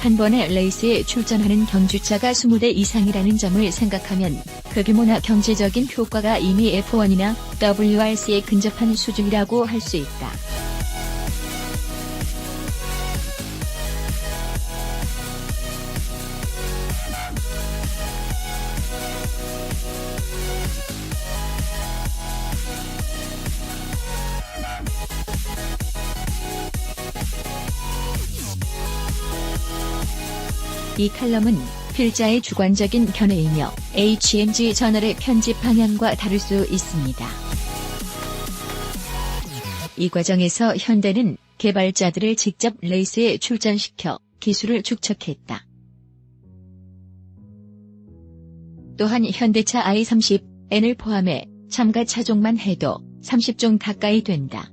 한 번에 레이스에 출전하는 경주차가 20대 이상이라는 점을 생각하면 그 규모나 경제적인 효과가 이미 F1이나 WRC에 근접한 수준이라고 할 수 있다. 이 칼럼은 필자의 주관적인 견해이며 HMG 저널의 편집 방향과 다를 수 있습니다. 이 과정에서 현대는 개발자들을 직접 레이스에 출전시켜 기술을 축적했다. 또한 현대차 i30N을 포함해 첨가 차종만 해도 30종 가까이 된다.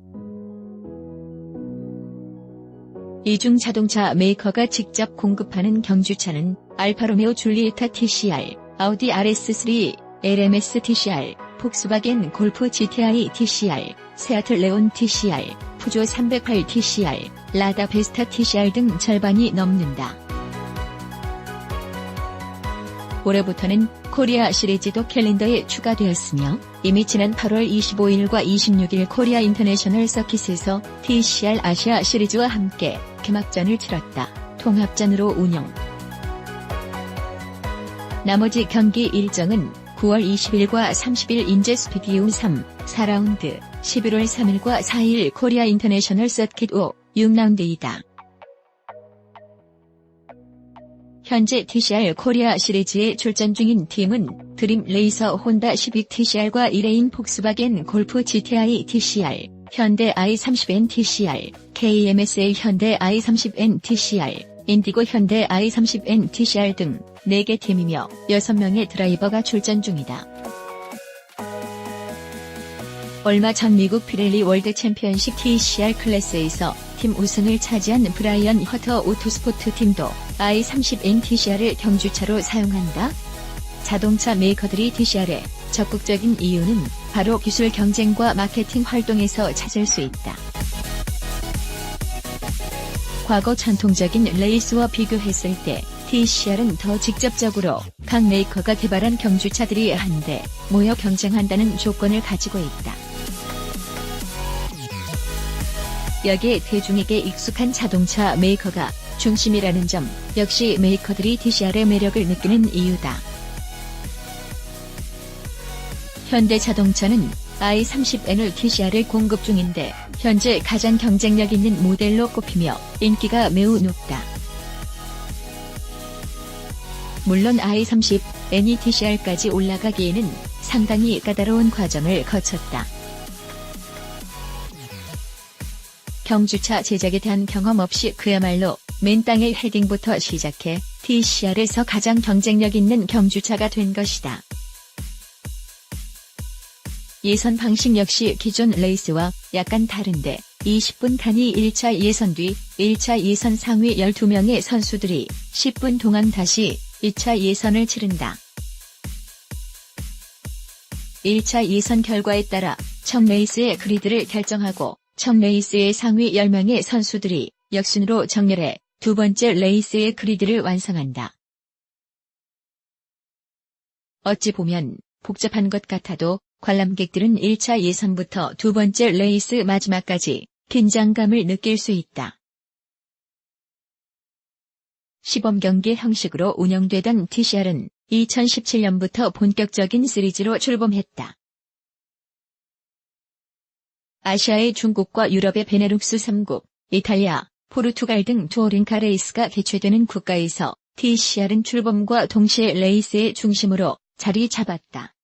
이중 자동차 메이커가 직접 공급하는 경주차는 알파로메오 줄리에타 TCR, 아우디 RS3, LMS TCR, 폭스바겐 골프 GTI TCR, 세아트 레온 TCR, 푸조 308 TCR, 라다 베스타 TCR 등 절반이 넘는다. 올해부터는 코리아 시리즈도 캘린더에 추가되었으며 이미 지난 8월 25일과 26일 코리아 인터내셔널 서킷에서 TCR 아시아 시리즈와 함께 개막전을 치렀다. 통합전으로 운영. 나머지 경기 일정은 9월 20일과 30일 인제 스피디움 3, 4라운드, 11월 3일과 4일 코리아 인터내셔널 서킷 5, 6라운드이다. 현재 TCR 코리아 시리즈에 출전 중인 팀은 드림 레이서 혼다 시빅 TCR과 이레인 폭스바겐 골프 GTI TCR, 현대 i30N TCR, KMSA 현대 i30N TCR, 인디고 현대 i30N TCR 등 4개 팀이며 6명의 드라이버가 출전 중이다. 얼마 전 미국 피렐리 월드 챔피언십 TCR 클래스에서 팀 우승을 차지한 브라이언 허터 오토스포트 팀도 i30N TCR을 경주차로 사용한다. 자동차 메이커들이 TCR에 적극적인 이유는 바로 기술 경쟁과 마케팅 활동에서 찾을 수 있다. 과거 전통적인 레이스와 비교했을 때 TCR은 더 직접적으로 각 메이커가 개발한 경주차들이 한데 모여 경쟁한다는 조건을 가지고 있다. 여기에 대중에게 익숙한 자동차 메이커가 중심이라는 점 역시 메이커들이 TCR의 매력을 느끼는 이유다. 현대자동차는 i30N을 TCR에 공급 중인데 현재 가장 경쟁력 있는 모델로 꼽히며 인기가 매우 높다. 물론 i30N이 TCR까지 올라가기에는 상당히 까다로운 과정을 거쳤다. 경주차 제작에 대한 경험 없이 그야말로 맨 땅의 헤딩부터 시작해 TCR에서 가장 경쟁력 있는 경주차가 된 것이다. 예선 방식 역시 기존 레이스와 약간 다른데 20분 간이 1차 예선 뒤 1차 예선 상위 12명의 선수들이 10분 동안 다시 2차 예선을 치른다. 1차 예선 결과에 따라 첫 레이스의 그리드를 결정하고 첫 레이스의 상위 10명의 선수들이 역순으로 정렬해 두 번째 레이스의 그리드를 완성한다. 어찌 보면 복잡한 것 같아도 관람객들은 1차 예선부터 두 번째 레이스 마지막까지 긴장감을 느낄 수 있다. 시범경기 형식으로 운영되던 TCR은 2017년부터 본격적인 시리즈로 출범했다. 아시아의 중국과 유럽의 베네룩스 3국, 이탈리아, 포르투갈 등 투어링카 레이스가 개최되는 국가에서 TCR은 출범과 동시에 레이스의 중심으로 자리 잡았다.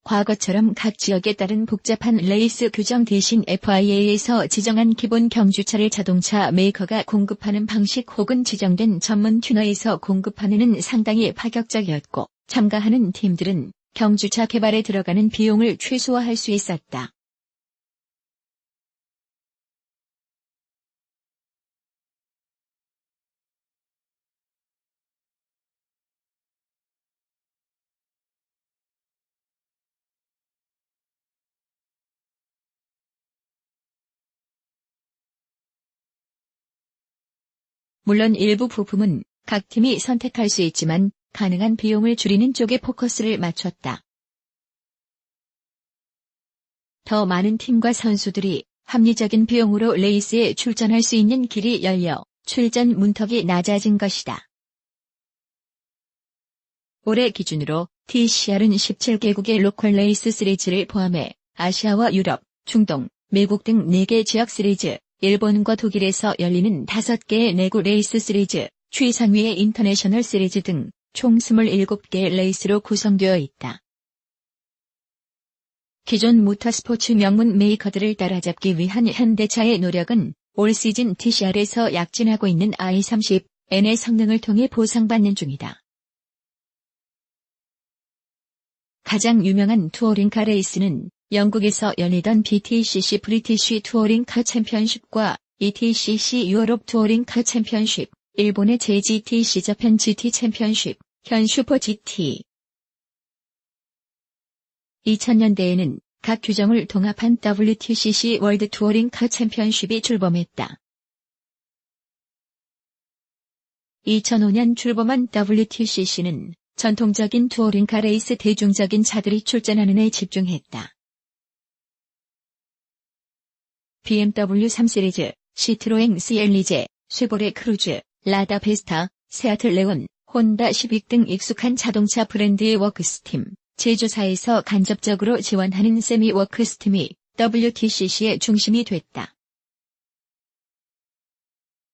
과거처럼 각 지역에 따른 복잡한 레이스 규정 대신 FIA에서 지정한 기본 경주차를 자동차 메이커가 공급하는 방식 혹은 지정된 전문 튜너에서 공급하는 상당히 파격적이었고 참가하는 팀들은 경주차 개발에 들어가는 비용을 최소화할 수 있었다. 물론 일부 부품은 각 팀이 선택할 수 있지만 가능한 비용을 줄이는 쪽에 포커스를 맞췄다. 더 많은 팀과 선수들이 합리적인 비용으로 레이스에 출전할 수 있는 길이 열려 출전 문턱이 낮아진 것이다. 올해 기준으로 TCR은 17개국의 로컬 레이스 시리즈를 포함해 아시아와 유럽, 중동, 미국 등 4개 지역 시리즈, 일본과 독일에서 열리는 5개의 내구 레이스 시리즈, 최상위의 인터내셔널 시리즈 등 총 27개 레이스로 구성되어 있다. 기존 모터스포츠 명문 메이커들을 따라잡기 위한 현대차의 노력은 올 시즌 TCR에서 약진하고 있는 i30N의 성능을 통해 보상받는 중이다. 가장 유명한 투어링카 레이스는 영국에서 열리던 BTCC 브리티쉬 투어링카 챔피언십과 ETCC 유럽 투어링카 챔피언십, 일본의 JGTC 저편 GT 챔피언십, 현 슈퍼 GT. 2000년대에는 각 규정을 통합한 WTCC 월드 투어링카 챔피언십이 출범했다. 2005년 출범한 WTCC는 전통적인 투어링카 레이스 대중적인 차들이 출전하는 데 집중했다. BMW 3 시리즈, 시트로엥 CL이제, 쉐보레 크루즈, 라다 베스타, 세아트 레온, 혼다 시빅 등 익숙한 자동차 브랜드의 워크스팀, 제조사에서 간접적으로 지원하는 세미 워크스팀이 WTCC의 중심이 됐다.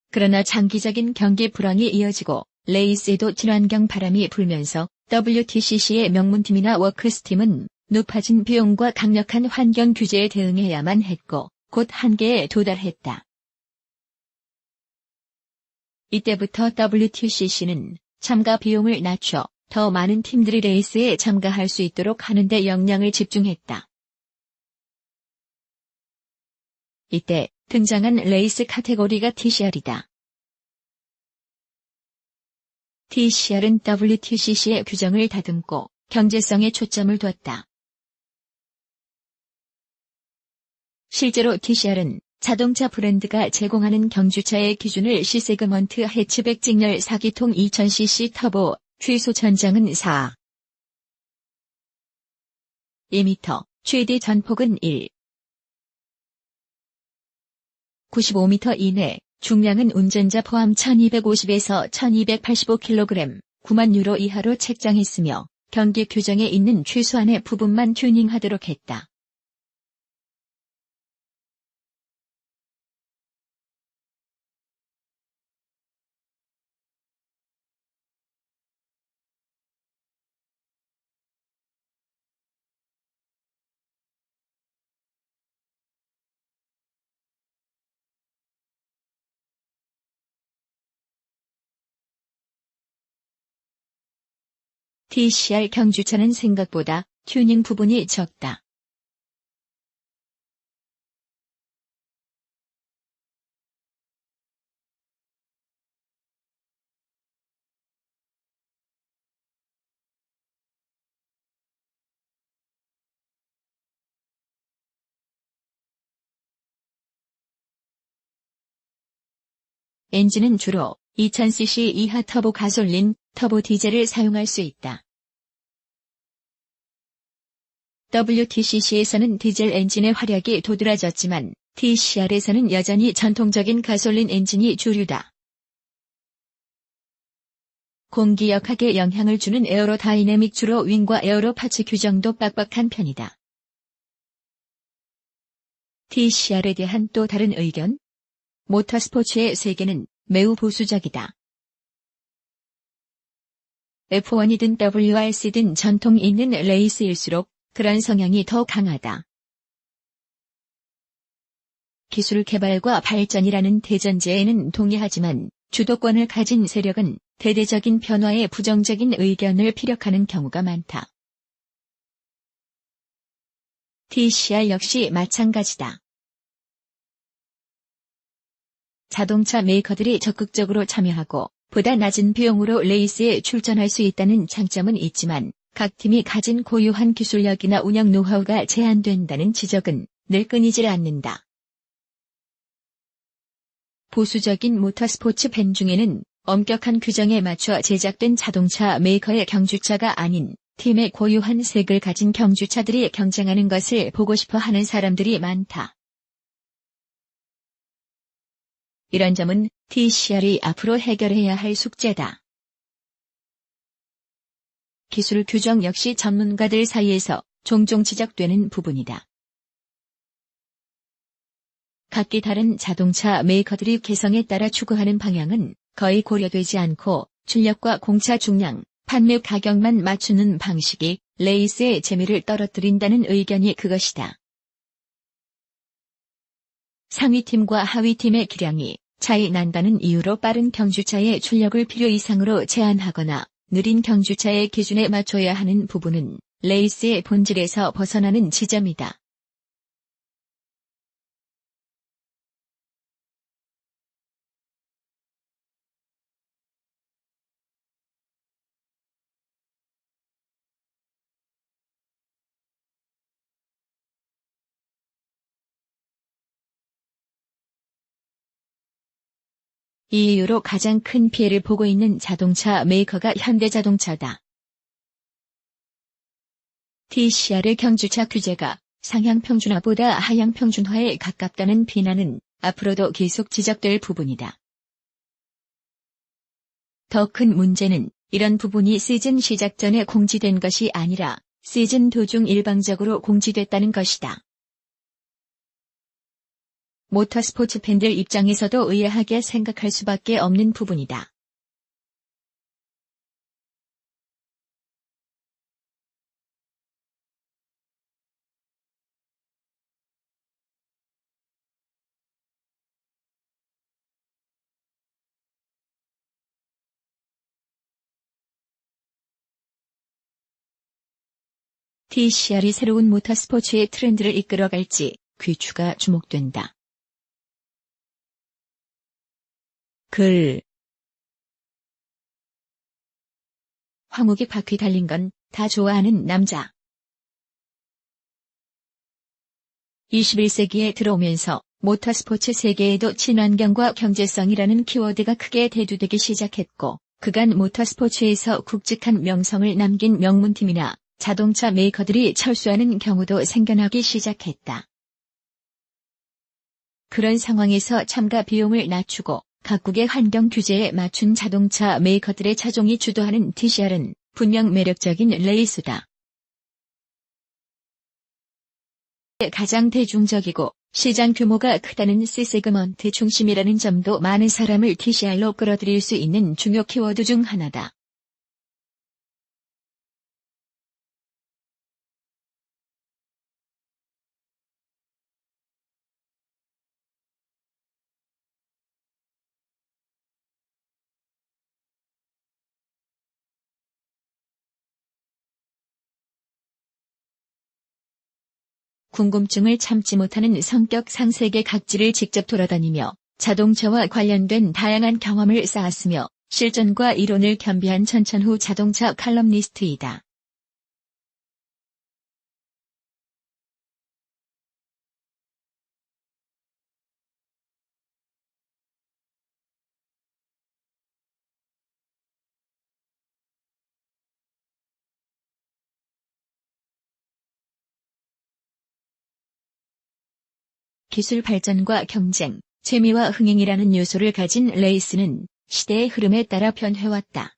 그러나 장기적인 경기 불황이 이어지고 레이스에도 친환경 바람이 불면서 WTCC의 명문팀이나 워크스팀은 높아진 비용과 강력한 환경 규제에 대응해야만 했고 곧 한계에 도달했다. 이때부터 WTCC는 참가 비용을 낮춰 더 많은 팀들이 레이스에 참가할 수 있도록 하는 데 역량을 집중했다. 이때 등장한 레이스 카테고리가 TCR이다. TCR은 WTCC의 규정을 다듬고 경제성에 초점을 뒀다. 실제로 TCR은 자동차 브랜드가 제공하는 경주차의 기준을 시세그먼트 해치백 직렬 4기통 2000cc 터보, 최소 전장은 4. 2m, 최대 전폭은 1. 95m 이내, 중량은 운전자 포함 1250에서 1285kg, 9만 유로 이하로 책정했으며 경기 규정에 있는 최소한의 부분만 튜닝하도록 했다. TCR 경주차는 생각보다 튜닝 부분이 적다. 엔진은 주로 2000cc 이하 터보 가솔린, 터보 디젤을 사용할 수 있다. WTCC에서는 디젤 엔진의 활약이 도드라졌지만 TCR에서는 여전히 전통적인 가솔린 엔진이 주류다. 공기역학에 영향을 주는 에어로다이내믹 주로 윙과 에어로 파츠 규정도 빡빡한 편이다. TCR에 대한 또 다른 의견? 모터스포츠의 세계는 매우 보수적이다. F1이든 WRC든 전통 있는 레이스일수록 그런 성향이 더 강하다. 기술 개발과 발전이라는 대전제에는 동의하지만 주도권을 가진 세력은 대대적인 변화에 부정적인 의견을 피력하는 경우가 많다. TCR 역시 마찬가지다. 자동차 메이커들이 적극적으로 참여하고 보다 낮은 비용으로 레이스에 출전할 수 있다는 장점은 있지만 각 팀이 가진 고유한 기술력이나 운영 노하우가 제한된다는 지적은 늘 끊이질 않는다. 보수적인 모터스포츠 밴 중에는 엄격한 규정에 맞춰 제작된 자동차 메이커의 경주차가 아닌 팀의 고유한 색을 가진 경주차들이 경쟁하는 것을 보고 싶어 하는 사람들이 많다. 이런 점은 TCR이 앞으로 해결해야 할 숙제다. 기술 규정 역시 전문가들 사이에서 종종 지적되는 부분이다. 각기 다른 자동차 메이커들이 개성에 따라 추구하는 방향은 거의 고려되지 않고 출력과 공차 중량, 판매 가격만 맞추는 방식이 레이스의 재미를 떨어뜨린다는 의견이 그것이다. 상위팀과 하위팀의 기량이 차이 난다는 이유로 빠른 경주차의 출력을 필요 이상으로 제한하거나 느린 경주차의 기준에 맞춰야 하는 부분은 레이스의 본질에서 벗어나는 지점이다. 이 이유로 가장 큰 피해를 보고 있는 자동차 메이커가 현대자동차다. TCR의 경주차 규제가 상향 평준화보다 하향 평준화에 가깝다는 비난은 앞으로도 계속 지적될 부분이다. 더 큰 문제는 이런 부분이 시즌 시작 전에 공지된 것이 아니라 시즌 도중 일방적으로 공지됐다는 것이다. 모터스포츠 팬들 입장에서도 의아하게 생각할 수밖에 없는 부분이다. TCR이 새로운 모터스포츠의 트렌드를 이끌어갈지 귀추가 주목된다. 글 황옥이 바퀴 달린 건 다 좋아하는 남자. 21세기에 들어오면서 모터스포츠 세계에도 친환경과 경제성이라는 키워드가 크게 대두되기 시작했고, 그간 모터스포츠에서 굵직한 명성을 남긴 명문팀이나 자동차 메이커들이 철수하는 경우도 생겨나기 시작했다. 그런 상황에서 참가 비용을 낮추고 각국의 환경 규제에 맞춘 자동차 메이커들의 차종이 주도하는 TCR은 분명 매력적인 레이스다. 가장 대중적이고 시장 규모가 크다는 C세그먼트 중심이라는 점도 많은 사람을 TCR로 끌어들일 수 있는 중요 키워드 중 하나다. 궁금증을 참지 못하는 성격상 세계 각지를 직접 돌아다니며 자동차와 관련된 다양한 경험을 쌓았으며 실전과 이론을 겸비한 천천후 자동차 칼럼니스트이다. 기술 발전과 경쟁, 재미와 흥행이라는 요소를 가진 레이스는 시대의 흐름에 따라 변해왔다.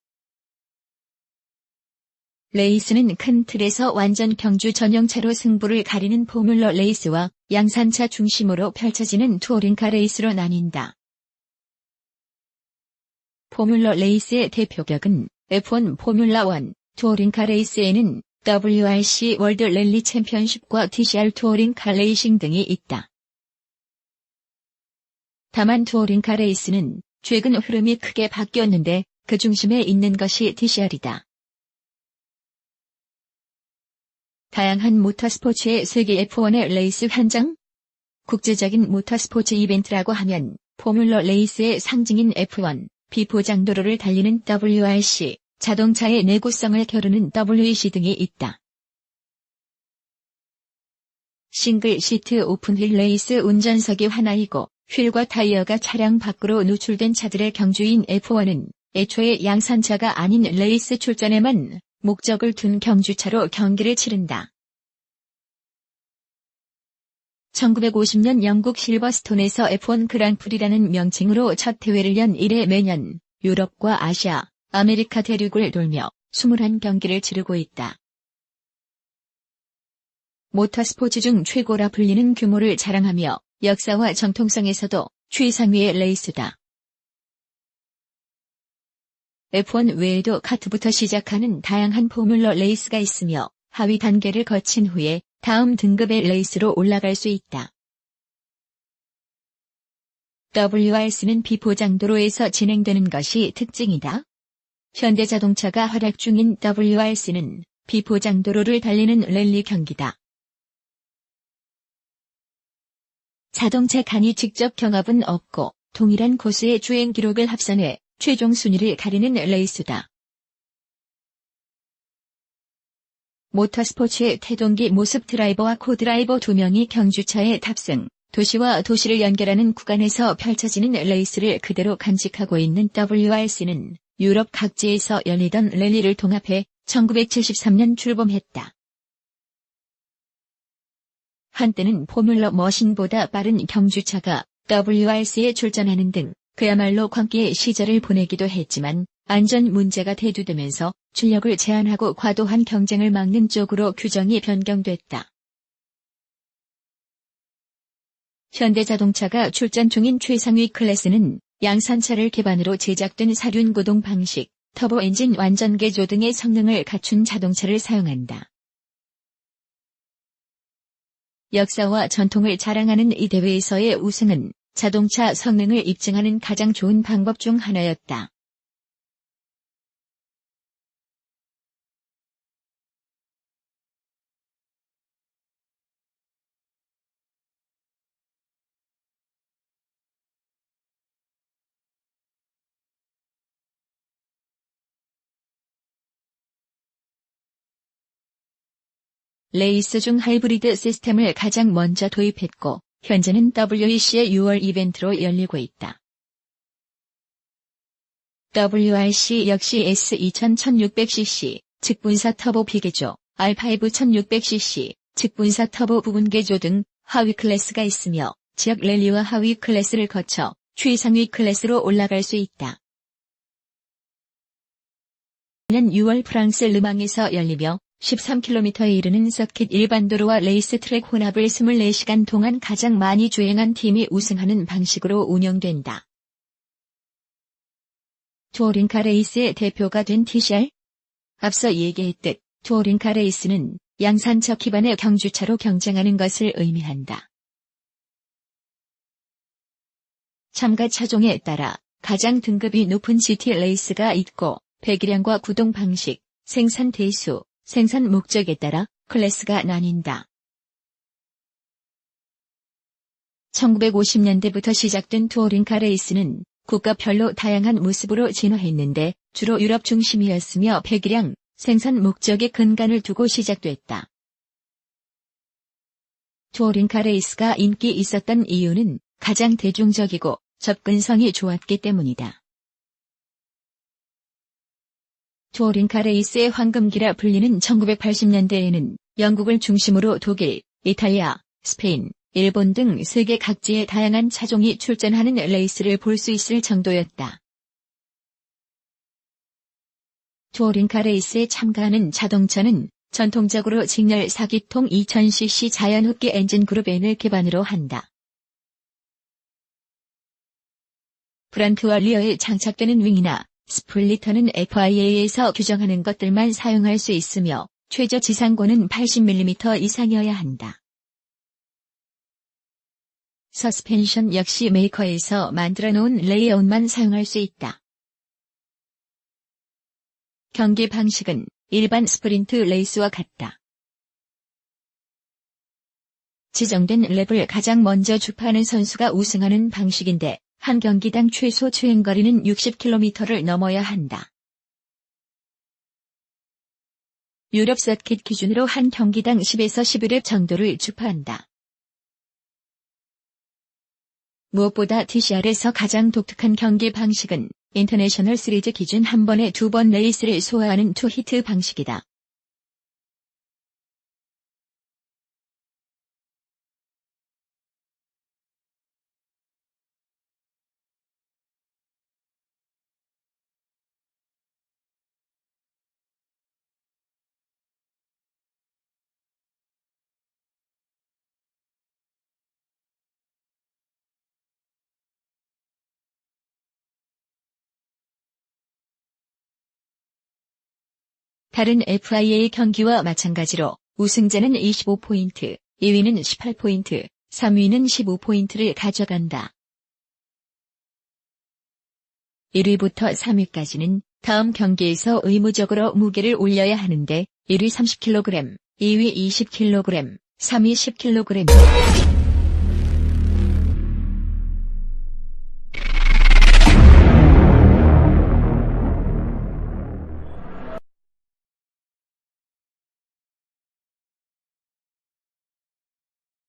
레이스는 큰 틀에서 완전 경주 전용차로 승부를 가리는 포뮬러 레이스와 양산차 중심으로 펼쳐지는 투어링카 레이스로 나뉜다. 포뮬러 레이스의 대표격은 F1 포뮬라 1, 투어링카 레이스에는 WRC 월드 랠리 챔피언십과 TCR 투어링카 레이싱 등이 있다. 다만 투어링카 레이스는 최근 흐름이 크게 바뀌었는데 그 중심에 있는 것이 TCR이다. 다양한 모터스포츠의 세계 F1의 레이스 현장? 국제적인 모터스포츠 이벤트라고 하면 포뮬러 레이스의 상징인 F1, 비포장도로를 달리는 WRC, 자동차의 내구성을 겨루는 WEC 등이 있다. 싱글 시트 오픈휠 레이스 운전석이 하나이고 휠과 타이어가 차량 밖으로 누출된 차들의 경주인 F1은 애초에 양산차가 아닌 레이스 출전에만 목적을 둔 경주차로 경기를 치른다. 1950년 영국 실버스톤에서 F1 그랑프리라는 명칭으로 첫 대회를 연 이래 매년 유럽과 아시아, 아메리카 대륙을 돌며 21경기를 치르고 있다. 모터스포츠 중 최고라 불리는 규모를 자랑하며 역사와 정통성에서도 최상위의 레이스다. F1 외에도 카트부터 시작하는 다양한 포뮬러 레이스가 있으며 하위 단계를 거친 후에 다음 등급의 레이스로 올라갈 수 있다. WRC는 비포장도로에서 진행되는 것이 특징이다. 현대자동차가 활약 중인 WRC는 비포장도로를 달리는 랠리 경기다. 자동차 간이 직접 경합은 없고 동일한 코스의 주행 기록을 합산해 최종 순위를 가리는 레이스다. 모터스포츠의 태동기 모습 드라이버와 코드라이버 2명이 경주차에 탑승, 도시와 도시를 연결하는 구간에서 펼쳐지는 레이스를 그대로 간직하고 있는 WRC는 유럽 각지에서 열리던 랠리를 통합해 1973년 출범했다. 한때는 포뮬러 머신보다 빠른 경주차가 WRC에 출전하는 등 그야말로 광기의 시절을 보내기도 했지만 안전 문제가 대두되면서 출력을 제한하고 과도한 경쟁을 막는 쪽으로 규정이 변경됐다. 현대자동차가 출전 중인 최상위 클래스는 양산차를 기반으로 제작된 사륜구동 방식, 터보 엔진 완전 개조 등의 성능을 갖춘 자동차를 사용한다. 역사와 전통을 자랑하는 이 대회에서의 우승은 자동차 성능을 입증하는 가장 좋은 방법 중 하나였다. 레이스 중 하이브리드 시스템을 가장 먼저 도입했고 현재는 WEC의 6월 이벤트로 열리고 있다. WRC 역시 S2000-1600cc, 직분사 터보 비개조, R5 1600cc, 직분사 터보 부분 개조 등 하위 클래스가 있으며 지역 랠리와 하위 클래스를 거쳐 최상위 클래스로 올라갈 수 있다. 년 6월 프랑스 르망에서 열리며 13km에 이르는 서킷 일반도로와 레이스 트랙 혼합을 24시간 동안 가장 많이 주행한 팀이 우승하는 방식으로 운영된다. touringcar 레이스의 대표가 된 TCR? 앞서 얘기했듯 touringcar 레이스는 양산차 기반의 경주차로 경쟁하는 것을 의미한다. 참가 차종에 따라 가장 등급이 높은 GT 레이스가 있고 배기량과 구동 방식, 생산 대수, 생산 목적에 따라 클래스가 나뉜다. 1950년대부터 시작된 touringcar 레이스는 국가별로 다양한 모습으로 진화했는데 주로 유럽 중심이었으며 배기량, 생산 목적에 근간을 두고 시작됐다. touringcar 레이스가 인기 있었던 이유는 가장 대중적이고 접근성이 좋았기 때문이다. touringcar 레이스의 황금기라 불리는 1980년대에는 영국을 중심으로 독일, 이탈리아, 스페인, 일본 등 세계 각지의 다양한 차종이 출전하는 레이스를 볼 수 있을 정도였다. touringcar 레이스에 참가하는 자동차는 전통적으로 직렬 4기통 2000cc 자연흡기 엔진 그룹 N을 기반으로 한다. 프런트와 리어에 장착되는 윙이나 스플리터는 FIA에서 규정하는 것들만 사용할 수 있으며 최저 지상고는 80mm 이상이어야 한다. 서스펜션 역시 메이커에서 만들어 놓은 레이아웃만 사용할 수 있다. 경기 방식은 일반 스프린트 레이스와 같다. 지정된 랩을 가장 먼저 주파하는 선수가 우승하는 방식인데 한 경기당 최소 주행거리는 60km를 넘어야 한다. 유럽 서킷 기준으로 한 경기당 10에서 11랩 정도를 주파한다. 무엇보다 TCR에서 가장 독특한 경기 방식은 인터내셔널 시리즈 기준 한 번에 2번 레이스를 소화하는 투히트 방식이다. 다른 FIA 경기와 마찬가지로 우승자는 25포인트, 2위는 18포인트, 3위는 15포인트를 가져간다. 1위부터 3위까지는 다음 경기에서 의무적으로 무게를 올려야 하는데 1위 30kg, 2위 20kg, 3위 10kg.